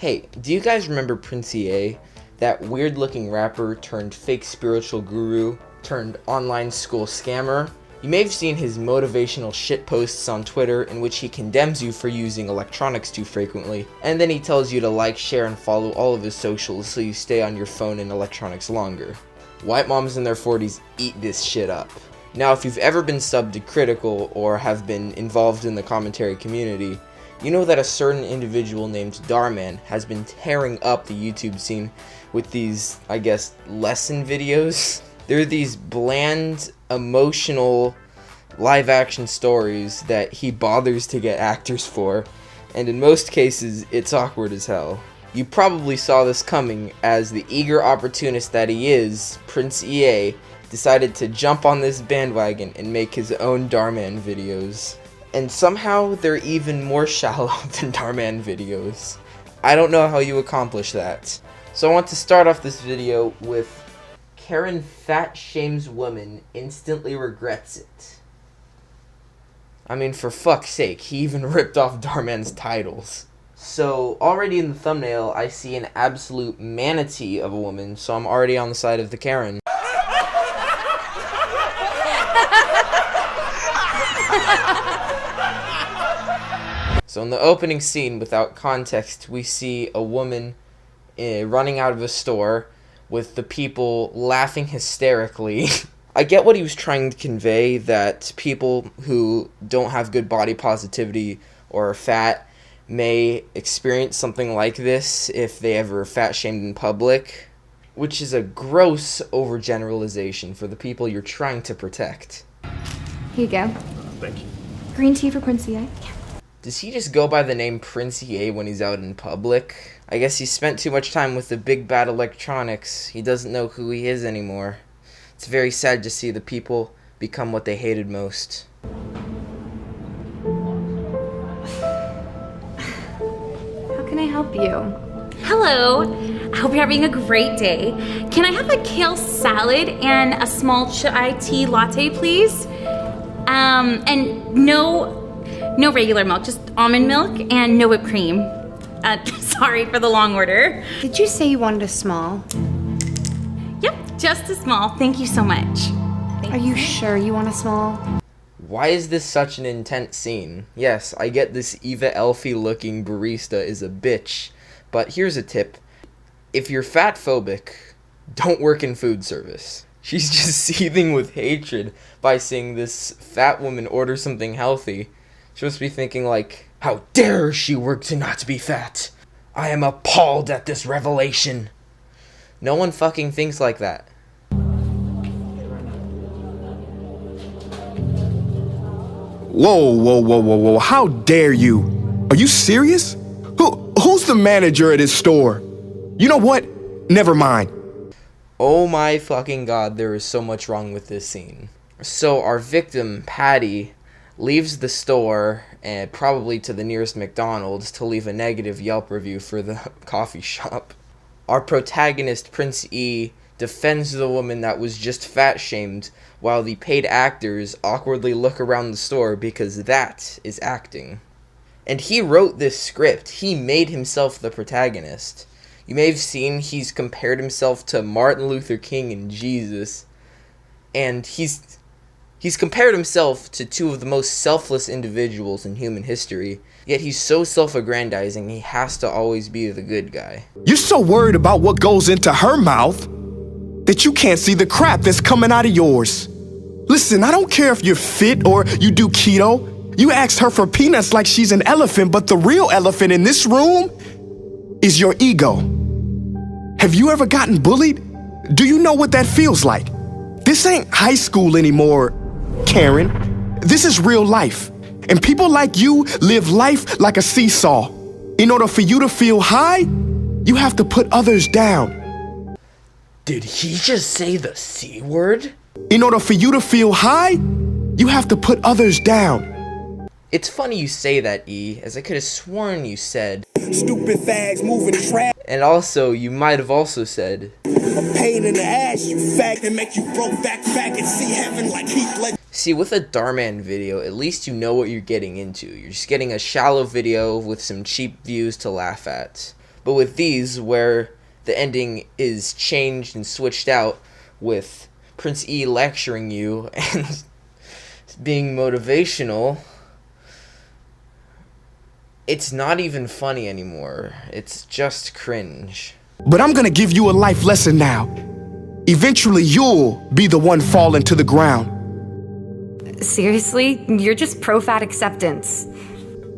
Hey, do you guys remember Prince EA? That weird looking rapper turned fake spiritual guru turned online school scammer? You may have seen his motivational shit posts on Twitter in which he condemns you for using electronics too frequently, and then he tells you to like, share, and follow all of his socials so you stay on your phone and electronics longer. White moms in their 40s eat this shit up. Now, if you've ever been subbed to Critical or have been involved in the commentary community, you know that a certain individual named Dhar has been tearing up the YouTube scene with these, I guess, lesson videos. They're these bland, emotional, live-action stories that he bothers to get actors for, and in most cases, it's awkward as hell. You probably saw this coming as the eager opportunist that he is, Prince EA, decided to jump on this bandwagon and make his own Dhar videos. And somehow they're even more shallow than Dhar videos. I don't know how you accomplish that. So I want to start off this video with Karen fat shames woman, instantly regrets it. I mean, for fuck's sake, he even ripped off Dhar titles. So already in the thumbnail I see an absolute manatee of a woman, so I'm already on the side of the Karen. So in the opening scene, without context, we see a woman running out of a store with the people laughing hysterically. I get what he was trying to convey, that people who don't have good body positivity or are fat may experience something like this if they ever fat shamed in public, which is a gross overgeneralization for the people you're trying to protect. Here you go. Thank you. Green tea for Prince EA. Does he just go by the name Prince EA when he's out in public? I guess he spent too much time with the big bad electronics. He doesn't know who he is anymore. It's very sad to see the people become what they hated most. How can I help you? Hello, I hope you're having a great day. Can I have a kale salad and a small chai tea latte, please? And no regular milk, just almond milk and no whipped cream. Sorry for the long order. Did you say you wanted a small? Yep, just a small. Thank you so much. Are you sure you want a small? Why is this such an intense scene? Yes, I get this Eva Elfie looking barista is a bitch, but here's a tip. If you're fat phobic, don't work in food service. She's just seething with hatred by seeing this fat woman order something healthy. She must be thinking like, how dare she work to not be fat? I am appalled at this revelation. No one fucking thinks like that. Whoa, how dare you? Are you serious? Who's the manager at this store? You know what? Never mind. Oh my fucking god, there is so much wrong with this scene. So our victim, Patty, leaves the store and probably to the nearest McDonald's to leave a negative Yelp review for the coffee shop. Our protagonist, Prince E, defends the woman that was just fat shamed, while the paid actors awkwardly look around the store because that is acting. And he wrote this script. He made himself the protagonist. You may have seen he's compared himself to Martin Luther King and Jesus, and he's compared himself to two of the most selfless individuals in human history, yet he's so self-aggrandizing he has to always be the good guy. You're so worried about what goes into her mouth that you can't see the crap that's coming out of yours. Listen, I don't care if you're fit or you do keto. You asked her for peanuts like she's an elephant, but the real elephant in this room is your ego. Have you ever gotten bullied? Do you know what that feels like? This ain't high school anymore, Karen. This is real life. And people like you live life like a seesaw. In order for you to feel high, you have to put others down. Did he just say the C word? In order for you to feel high, you have to put others down. It's funny you say that, E, as I could have sworn you said. Stupid fags moving trash. And also, you might have also said. A pain in the ass, you fag, and make you broke back and see heaven like Heath Ledger. See, with a Dhar video, at least you know what you're getting into. You're just getting a shallow video with some cheap views to laugh at. But with these, where the ending is changed and switched out with Prince E lecturing you and being motivational, it's not even funny anymore. It's just cringe. But I'm gonna give you a life lesson now. Eventually, you'll be the one falling to the ground. Seriously? You're just pro-fat acceptance.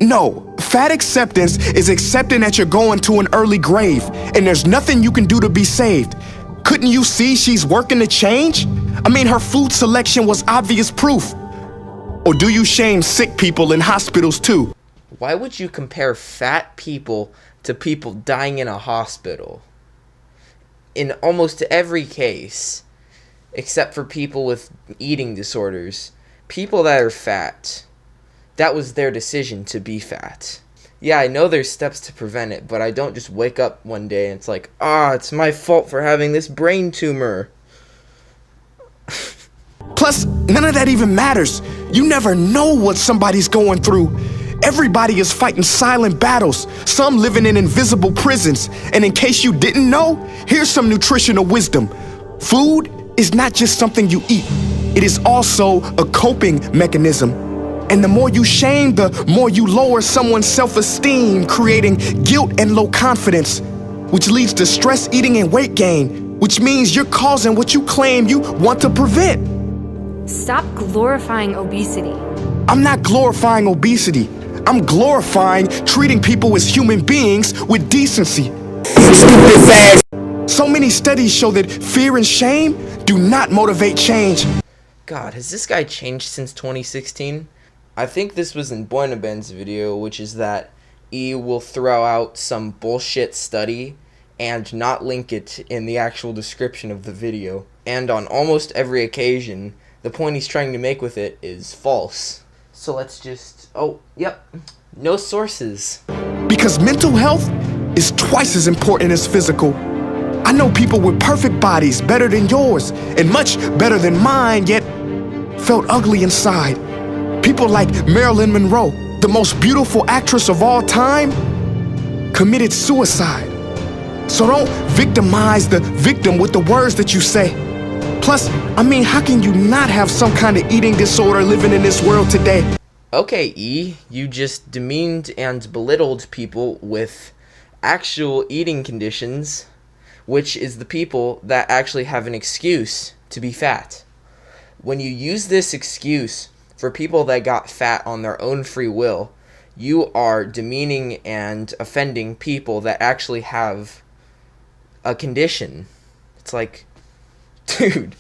No, fat acceptance is accepting that you're going to an early grave, and there's nothing you can do to be saved. Couldn't you see she's working to change? I mean, her food selection was obvious proof. Or do you shame sick people in hospitals too? Why would you compare fat people to people dying in a hospital? In almost every case, except for people with eating disorders, people that are fat, that was their decision to be fat. Yeah, I know there's steps to prevent it, but I don't just wake up one day and it's like, it's my fault for having this brain tumor. Plus, none of that even matters. You never know what somebody's going through. Everybody is fighting silent battles, some living in invisible prisons. And in case you didn't know, here's some nutritional wisdom. Food is not just something you eat. It is also a coping mechanism. And the more you shame, the more you lower someone's self-esteem, creating guilt and low confidence, which leads to stress eating and weight gain, which means you're causing what you claim you want to prevent. Stop glorifying obesity. I'm not glorifying obesity. I'm glorifying treating people as human beings with decency. Stupid fast. So many studies show that fear and shame do not motivate change. God, has this guy changed since 2016? I think this was in Buenaben's video, which is that E will throw out some bullshit study and not link it in the actual description of the video. And on almost every occasion, the point he's trying to make with it is false. So let's just, no sources. Because mental health is twice as important as physical. I know people with perfect bodies, better than yours, and much better than mine, yet felt ugly inside. People like Marilyn Monroe, the most beautiful actress of all time, committed suicide. So don't victimize the victim with the words that you say. Plus, I mean, how can you not have some kind of eating disorder living in this world today? Okay, E, you just demeaned and belittled people with actual eating conditions, which is the people that actually have an excuse to be fat. When you use this excuse for people that got fat on their own free will, you are demeaning and offending people that actually have a condition. It's like, dude,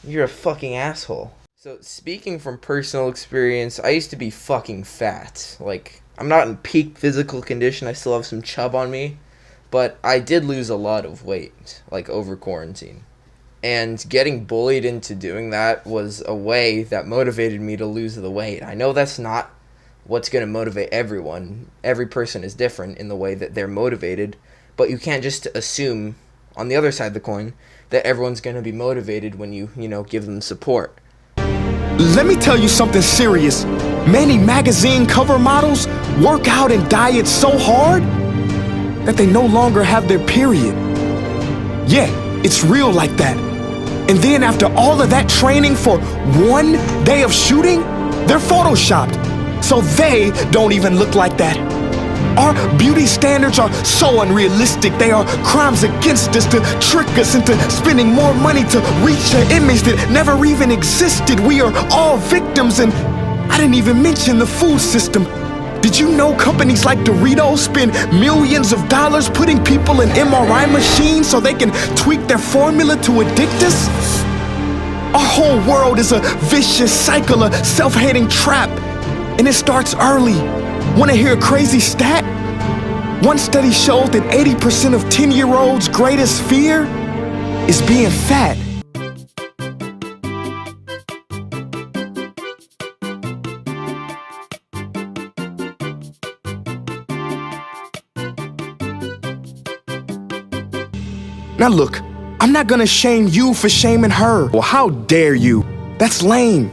you're a fucking asshole. So, speaking from personal experience, I used to be fucking fat. Like, I'm not in peak physical condition, I still have some chub on me, but I did lose a lot of weight, like, over quarantine. And getting bullied into doing that was a way that motivated me to lose the weight. I know that's not what's going to motivate everyone. Every person is different in the way that they're motivated, but you can't just assume, on the other side of the coin, that everyone's going to be motivated when you give them support. Let me tell you something serious. Many magazine cover models work out and diet so hard that they no longer have their period. Yeah, it's real like that. And then after all of that training for one day of shooting, they're photoshopped. So they don't even look like that. Our beauty standards are so unrealistic. They are crimes against us to trick us into spending more money to reach an image that never even existed. We are all victims, and I didn't even mention the food system. Did you know companies like Doritos spend millions of dollars putting people in MRI machines so they can tweak their formula to addict us? Our whole world is a vicious cycle, a self-hating trap, and it starts early. Want to hear a crazy stat? One study showed that 80% of 10-year-olds' greatest fear is being fat. Now look, I'm not gonna shame you for shaming her. Well, how dare you? That's lame.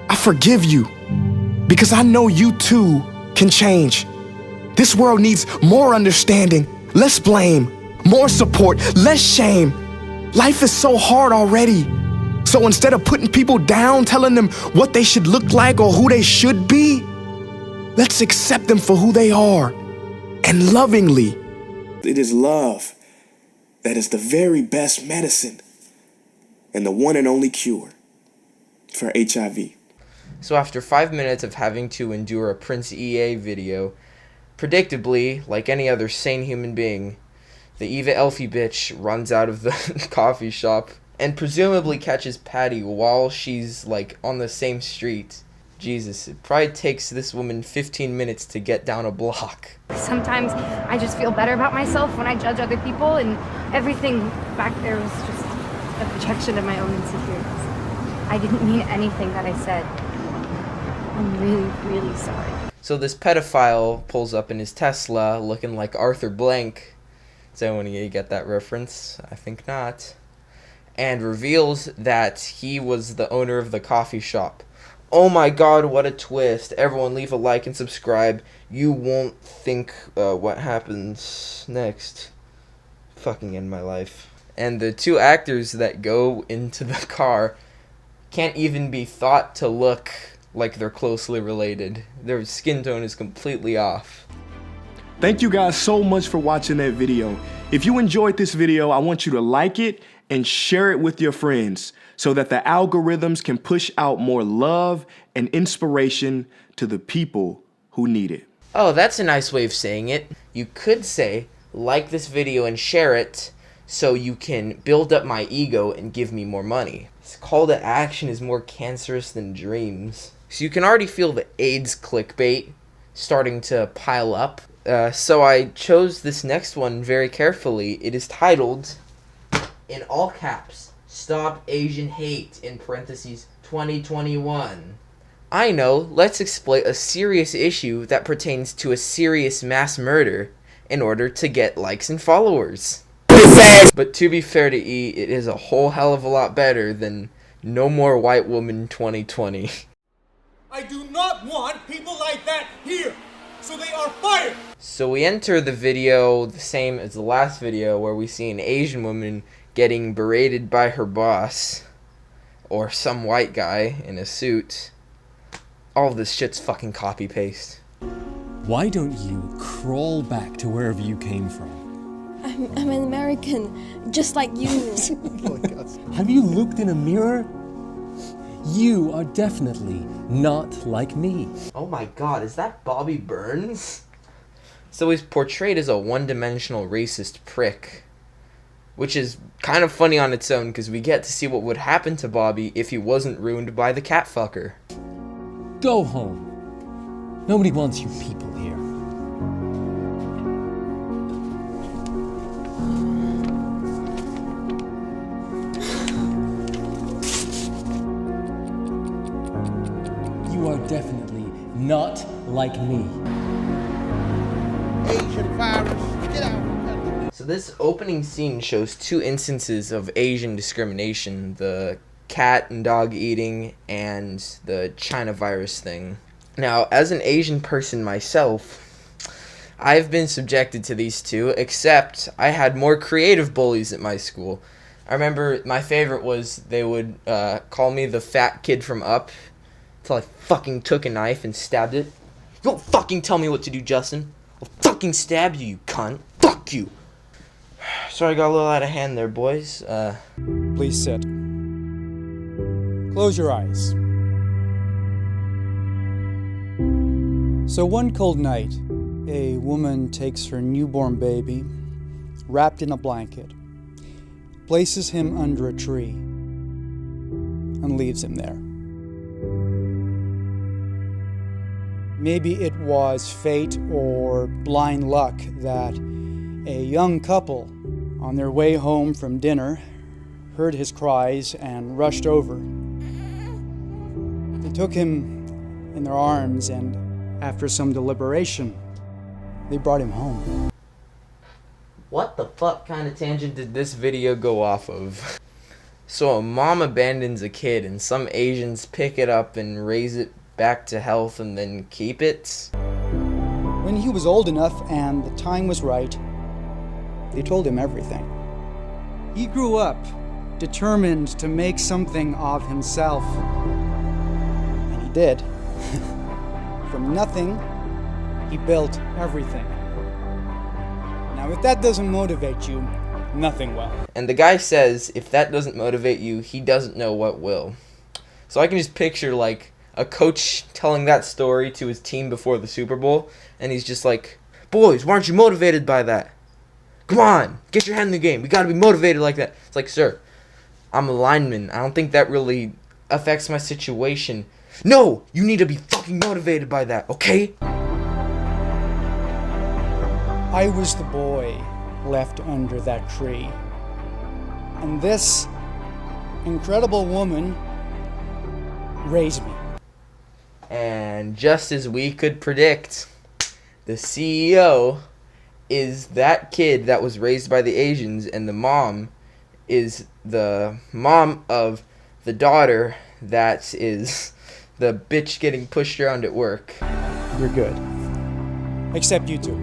I forgive you, because I know you too can change. This world needs more understanding, less blame, more support, less shame. Life is so hard already. So instead of putting people down, telling them what they should look like or who they should be, let's accept them for who they are and lovingly. It is love that is the very best medicine and the one and only cure for HIV. So after 5 minutes of having to endure a Prince EA video, predictably, like any other sane human being, the Eva Elfie bitch runs out of the coffee shop and presumably catches Patty while she's, like, on the same street. Jesus, it probably takes this woman 15 minutes to get down a block. Sometimes I just feel better about myself when I judge other people, and everything back there was just a projection of my own insecurities. I didn't mean anything that I said. I'm really, really sorry. So this pedophile pulls up in his Tesla looking like Arthur Blank. Does anyone of you get that reference? I think not. And reveals that he was the owner of the coffee shop. Oh my god, what a twist. Everyone leave a like and subscribe. You won't think what happens next. Fucking end my life. And the two actors that go into the car can't even be thought to look like they're closely related. Their skin tone is completely off. Thank you guys so much for watching that video. If you enjoyed this video, I want you to like it and share it with your friends so that the algorithms can push out more love and inspiration to the people who need it. Oh, that's a nice way of saying it. You could say, like this video and share it so you can build up my ego and give me more money. This call to action is more cancerous than dreams. So you can already feel the AIDS clickbait starting to pile up. So I chose this next one very carefully. It is titled, in all caps, Stop Asian Hate, in parentheses, 2021. I know, let's exploit a serious issue that pertains to a serious mass murder in order to get likes and followers. But to be fair to E, it is a whole hell of a lot better than No More White Woman 2020. I do not want people like that here, so they are fired! So we enter the video the same as the last video where we see an Asian woman getting berated by her boss, or some white guy in a suit. All this shit's fucking copy-paste. Why don't you crawl back to wherever you came from? I'm an American, just like you. Have you looked in a mirror? You are definitely not like me. Oh my god, is that Bobby Burns? So he's portrayed as a one-dimensional racist prick, which is kind of funny on its own because we get to see what would happen to Bobby if he wasn't ruined by the cat fucker. Go home. Nobody wants you people here. You are definitely not like me. Asian virus, get out. So this opening scene shows two instances of Asian discrimination, the cat and dog eating and the China virus thing. Now, as an Asian person myself, I've been subjected to these two, except I had more creative bullies at my school. I remember my favorite was they would call me the fat kid from Up until I fucking took a knife and stabbed it. Don't fucking tell me what to do, Justin. I'll fucking stab you, you cunt. Fuck you. Sorry, I got a little out of hand there, boys. Please sit. Close your eyes. So one cold night, a woman takes her newborn baby, wrapped in a blanket, places him under a tree, and leaves him there. Maybe it was fate or blind luck that a young couple on their way home from dinner heard his cries and rushed over. They took him in their arms and, after some deliberation, they brought him home. What the fuck kind of tangent did this video go off of? So a mom abandons a kid and some Asians pick it up and raise it back to health and then keep it? When he was old enough and the time was right, They told him everything. He grew up determined to make something of himself. And he did. From nothing, he built everything. Now, if that doesn't motivate you, nothing will. And the guy says, if that doesn't motivate you, he doesn't know what will. So I can just picture, like, a coach telling that story to his team before the Super Bowl, and he's just like, boys, why aren't you motivated by that? Come on, get your head in the game. We gotta be motivated like that. It's like, sir, I'm a lineman. I don't think that really affects my situation. No, you need to be fucking motivated by that, okay? I was the boy left under that tree. And this incredible woman raised me. And just as we could predict, the CEO is that kid that was raised by the Asians, and the mom is the mom of the daughter that is the bitch getting pushed around at work. You're good. Except you two.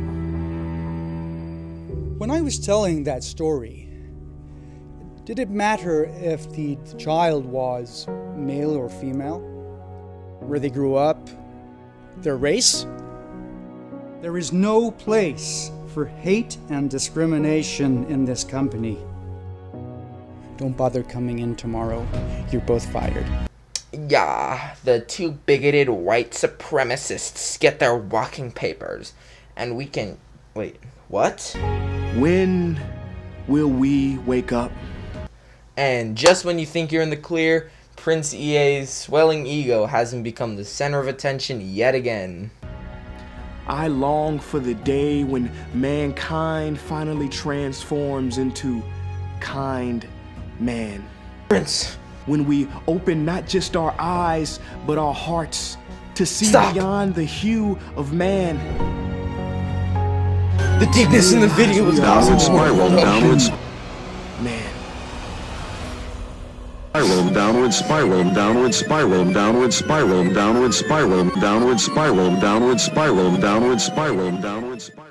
When I was telling that story, did it matter if the child was male or female? Where they grew up? Their race? There is no place for hate and discrimination in this company. Don't bother coming in tomorrow. You're both fired. Yeah, the two bigoted white supremacists get their walking papers, and we can... Wait, what? When will we wake up? And just when you think you're in the clear, Prince EA's swelling ego has him become the center of attention yet again. I long for the day when mankind finally transforms into kind man. Prince! When we open not just our eyes, but our hearts to see Stop. beyond the hue of man. The deepness in the video was Downward spiral, downwards. Man. Spiral, downward spiral, downward spiral, downward spiral, downward spiral, downward spiral, downward spiral, downward spiral, downward spiral.